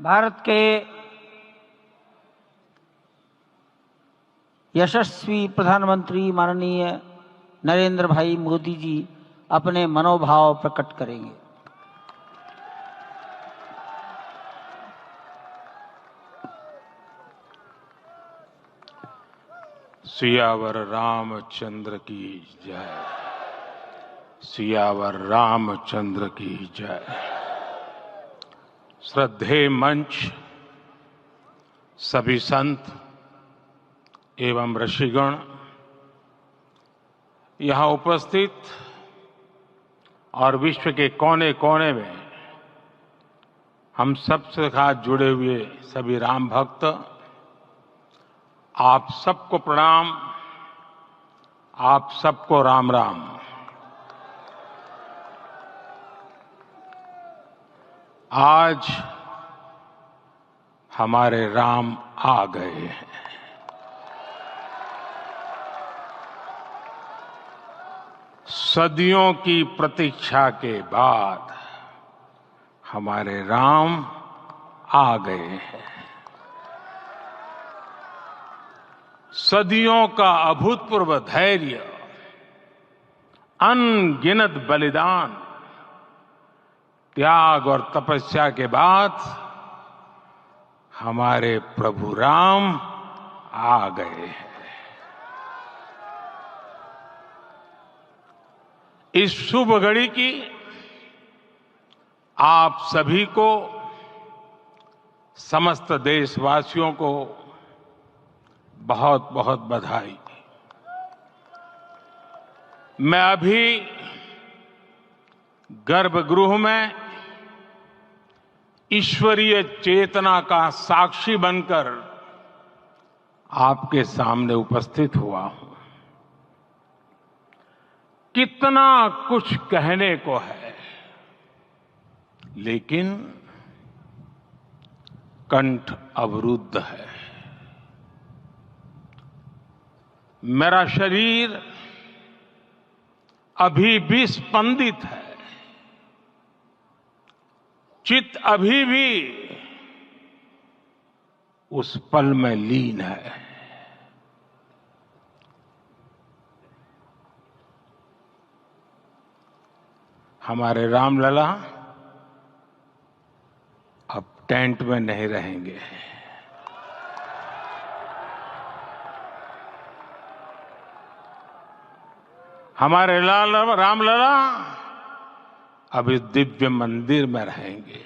भारत के यशस्वी प्रधानमंत्री माननीय नरेंद्र भाई मोदी जी अपने मनोभाव प्रकट करेंगे। सियावर रामचंद्र की जय। सियावर रामचंद्र की जय। श्रद्धेय मंच, सभी संत एवं ऋषिगण, यहाँ उपस्थित और विश्व के कोने कोने में हम सबसे साथ जुड़े हुए सभी राम भक्त, आप सबको प्रणाम, आप सबको राम राम। आज हमारे राम आ गए हैं। सदियों की प्रतीक्षा के बाद हमारे राम आ गए हैं। सदियों का अभूतपूर्व धैर्य, अनगिनत बलिदान, त्याग और तपस्या के बाद हमारे प्रभु राम आ गए हैं। इस शुभ घड़ी की आप सभी को, समस्त देशवासियों को बहुत बहुत बधाई। मैं अभी गर्भगृह में ईश्वरीय चेतना का साक्षी बनकर आपके सामने उपस्थित हुआ हूं। कितना कुछ कहने को है, लेकिन कंठ अवरुद्ध है। मेरा शरीर अभी भी स्पंदित है, चित्त अभी भी उस पल में लीन है। हमारे रामलला अब टेंट में नहीं रहेंगे। हमारे रामलला अब इस दिव्य मंदिर में रहेंगे।